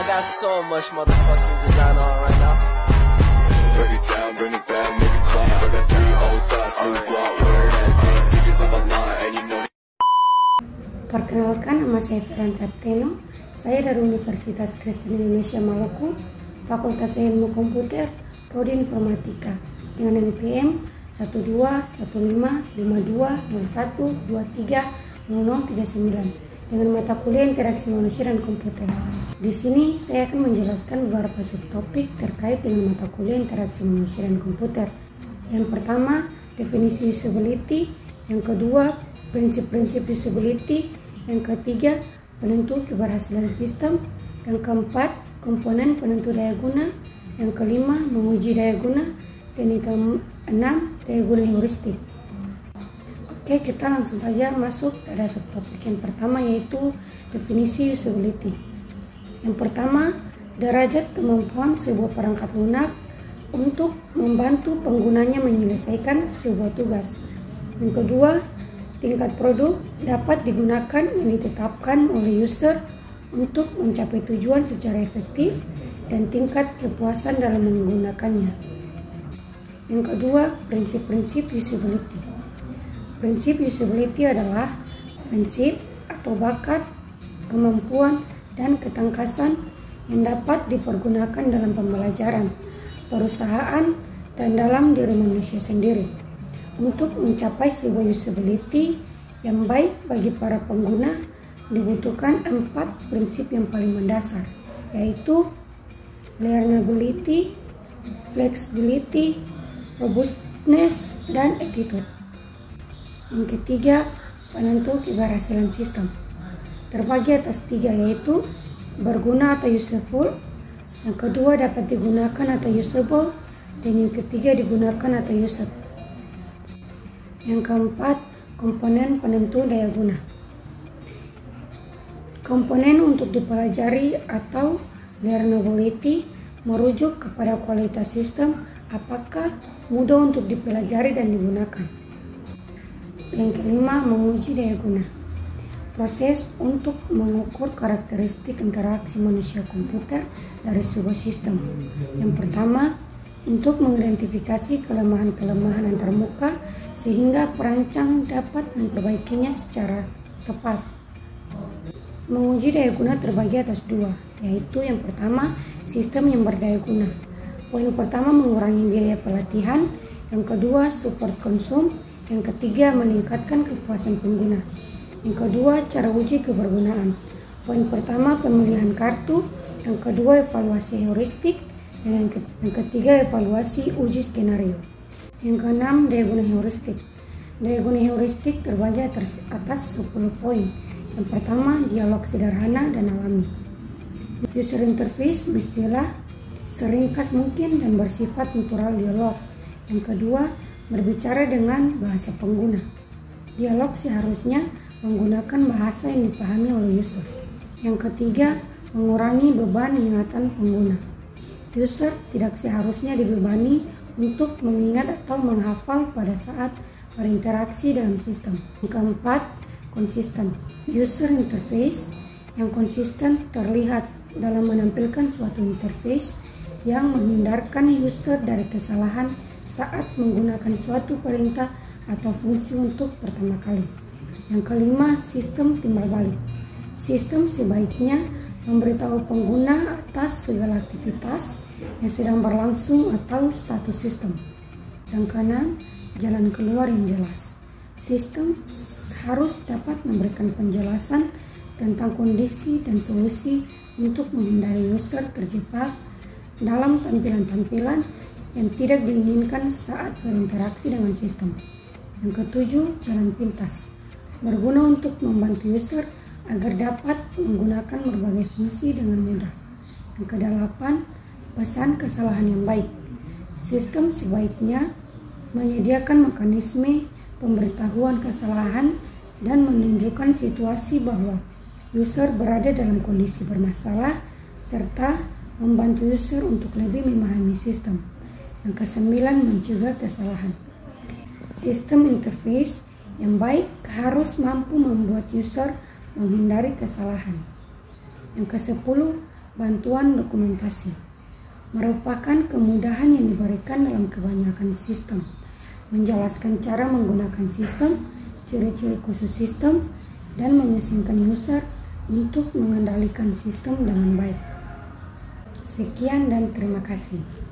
I got so much motherfucking design on right now. Break it down, bring it back, make it clap. I got 3 old thoughts, new guap, wear that thing. Bitches on my line, and you know. Perkenalkan, nama saya Feran Sapteno. Saya dari Universitas Kristen Indonesia Maluku, Fakultas Ilmu Komputer, Prodi Informatika, dengan NPM 12552101230039 dengan mata kuliah Interaksi Manusia dan Komputer. Di sini saya akan menjelaskan beberapa subtopik terkait dengan mata kuliah Interaksi Manusia dan Komputer. Yang pertama, definisi usability. Yang kedua, prinsip-prinsip usability. Yang ketiga, penentu keberhasilan sistem. Yang keempat, komponen penentu daya guna. Yang kelima, menguji daya guna. Dan yang keenam, daya guna heuristik. Oke, kita langsung saja masuk pada subtopik yang pertama, yaitu definisi usability. Yang pertama, derajat kemampuan sebuah perangkat lunak untuk membantu penggunanya menyelesaikan sebuah tugas. Yang kedua, tingkat produk dapat digunakan yang ditetapkan oleh user untuk mencapai tujuan secara efektif dan tingkat kepuasan dalam menggunakannya. Yang kedua, prinsip-prinsip usability. Prinsip usability adalah prinsip atau bakat, kemampuan, dan ketangkasan yang dapat dipergunakan dalam pembelajaran, perusahaan, dan dalam diri manusia sendiri. Untuk mencapai sebuah usability yang baik bagi para pengguna, dibutuhkan 4 prinsip yang paling mendasar, yaitu learnability, flexibility, robustness, dan attitude. Yang ketiga, penentu keberhasilan sistem. Terbagi atas 3, yaitu berguna atau useful, yang kedua dapat digunakan atau usable, dan yang ketiga digunakan atau used. Yang keempat, komponen penentu daya guna. Komponen untuk dipelajari atau learnability merujuk kepada kualitas sistem, apakah mudah untuk dipelajari dan digunakan. Yang kelima, menguji daya guna. Proses untuk mengukur karakteristik interaksi manusia komputer dari sebuah sistem. Yang pertama, untuk mengidentifikasi kelemahan-kelemahan antarmuka sehingga perancang dapat memperbaikinya secara tepat. Menguji daya guna terbagi atas 2, yaitu yang pertama, sistem yang berdaya guna. Poin pertama, mengurangi biaya pelatihan. Yang kedua, support konsum. Yang ketiga, meningkatkan kepuasan pengguna. Yang kedua, cara uji kebergunaan. Poin pertama, pemilihan kartu. Yang kedua, evaluasi heuristik. Dan yang ketiga, evaluasi uji skenario. Yang keenam, daya guna heuristik. Daya guna heuristik terbagi atas 10 poin. Yang pertama, dialog sederhana dan alami. User interface mestilah seringkas mungkin dan bersifat natural dialog. Yang kedua, berbicara dengan bahasa pengguna. Dialog seharusnya menggunakan bahasa yang dipahami oleh user. Yang ketiga, mengurangi beban ingatan pengguna. User tidak seharusnya dibebani untuk mengingat atau menghafal pada saat berinteraksi dengan sistem. Yang keempat, konsisten. User interface yang konsisten terlihat dalam menampilkan suatu interface yang menghindarkan user dari kesalahan saat menggunakan suatu perintah atau fungsi untuk pertama kali. Yang kelima, sistem timbal balik. Sistem sebaiknya memberitahu pengguna atas segala aktivitas yang sedang berlangsung atau status sistem. Yang keenam, jalan keluar yang jelas. Sistem harus dapat memberikan penjelasan tentang kondisi dan solusi untuk menghindari user terjebak dalam tampilan-tampilan yang tidak diinginkan saat berinteraksi dengan sistem. Yang ketujuh, jalan pintas. Berguna untuk membantu user agar dapat menggunakan berbagai fungsi dengan mudah. Yang kedelapan, pesan kesalahan yang baik. Sistem sebaiknya menyediakan mekanisme pemberitahuan kesalahan dan menunjukkan situasi bahwa user berada dalam kondisi bermasalah serta membantu user untuk lebih memahami sistem. Yang kesembilan, mencegah kesalahan. Sistem interface yang baik harus mampu membuat user menghindari kesalahan. Yang ke-10, bantuan dokumentasi merupakan kemudahan yang diberikan dalam kebanyakan sistem, menjelaskan cara menggunakan sistem, ciri-ciri khusus sistem, dan mengizinkan user untuk mengendalikan sistem dengan baik. Sekian dan terima kasih.